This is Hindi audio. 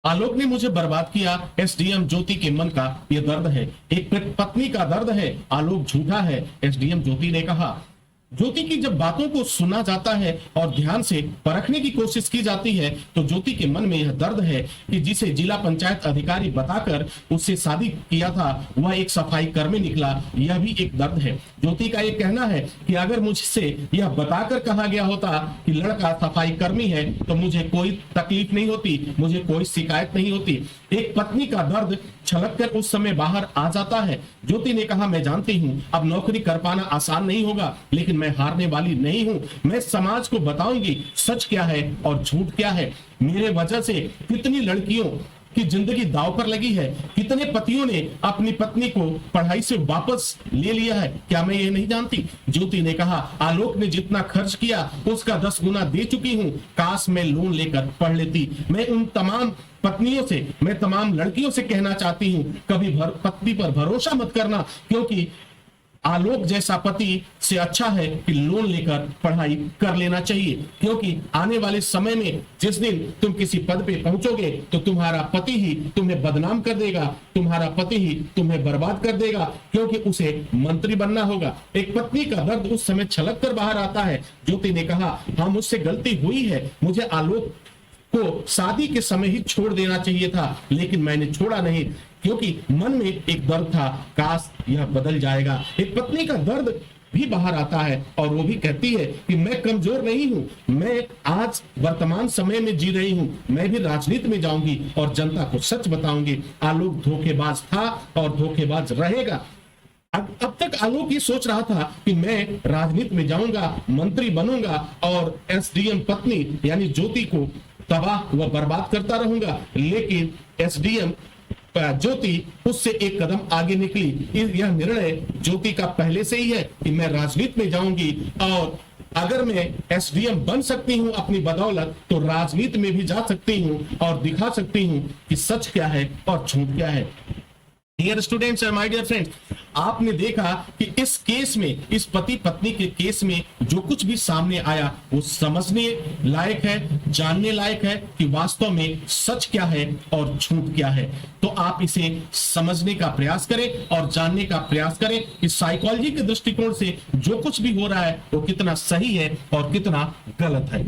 आलोक ने मुझे बर्बाद किया, एसडीएम ज्योति के मन का ये दर्द है, एक पत्नी का दर्द है। आलोक झूठा है, एसडीएम ज्योति ने कहा। ज्योति की जब बातों को सुना जाता है और ध्यान से परखने की कोशिश की जाती है तो ज्योति के मन में यह दर्द है कि जिसे जिला पंचायत अधिकारी बताकर उससे शादी किया था वह एक सफाई कर्मी निकला। यह भी एक दर्द है। ज्योति का ये कहना है कि अगर मुझसे यह बताकर कहा गया होता कि लड़का सफाई कर्मी है तो मुझे कोई तकलीफ नहीं होती, मुझे कोई शिकायत नहीं होती। एक पत्नी का दर्द छलक कर उस समय बाहर आ जाता है। ज्योति ने कहा, मैं जानती हूँ अब नौकरी कर पाना आसान नहीं होगा, लेकिन मैं हारने वाली नहीं हूँ। मैं समाज को बताऊंगी सच क्या है और झूठ क्या है। मेरे वजह से कितनी लड़कियों की जिंदगी दांव पर लगी है, कितने पतियों ने अपनी पत्नी को पढ़ाई से वापस ले लिया है, क्या मैं ये नहीं जानती? ज्योति ने कहा, आलोक ने जितना खर्च किया उसका 10 गुना दे चुकी हूँ। काश मैं लोन लेकर पढ़ लेती। मैं उन तमाम पत्नियों से, मैं तमाम लड़कियों से कहना चाहती हूँ, कभी पत्नी पर भरोसा मत करना, क्योंकि आलोक जैसा पति से अच्छा है कि लोन लेकर पढ़ाई कर लेना चाहिए। क्योंकि आने वाले समय में जिस दिन तुम किसी पद पे पहुंचोगे तो तुम्हारा पति ही तुम्हें बदनाम कर देगा, तुम्हारा पति ही तुम्हें बर्बाद कर देगा, क्योंकि उसे मंत्री बनना होगा। एक पत्नी का दर्द उस समय छलक कर बाहर आता है। ज्योति ने कहा, हाँ मुझसे गलती हुई है, मुझे आलोक को शादी के समय ही छोड़ देना चाहिए था, लेकिन मैंने छोड़ा नहीं, क्योंकि मन में एक दर्द था, काश यह बदल जाएगा। एक पत्नी का दर्द भी बाहर आता है और वो भी कहती है कि मैं कमजोर नहीं हूँ, मैं आज वर्तमान समय में जी रही हूँ, मैं भी राजनीति में जाऊंगी और जनता को सच बताऊंगी। आलोक धोखेबाज था और धोखेबाज रहेगा। अब तक आलोक ये सोच रहा था कि मैं राजनीति में जाऊंगा, मंत्री बनूंगा और एसडीएम पत्नी यानी ज्योति को तबाह व बर्बाद करता रहूंगा, लेकिन एसडीएम ज्योति उससे एक कदम आगे निकली। यह निर्णय ज्योति का पहले से ही है कि मैं राजनीति में जाऊंगी और अगर मैं एसडीएम बन सकती हूं अपनी बदौलत तो राजनीति में भी जा सकती हूं और दिखा सकती हूं कि सच क्या है और झूठ क्या है। Dear students and my dear friends, आपने देखा कि इस केस में, इस पति पत्नी के केस में जो कुछ भी सामने आया वो समझने लायक है, जानने लायक है कि वास्तव में सच क्या है और झूठ क्या है। तो आप इसे समझने का प्रयास करें और जानने का प्रयास करें कि साइकोलॉजी के दृष्टिकोण से जो कुछ भी हो रहा है वो कितना सही है और कितना गलत है।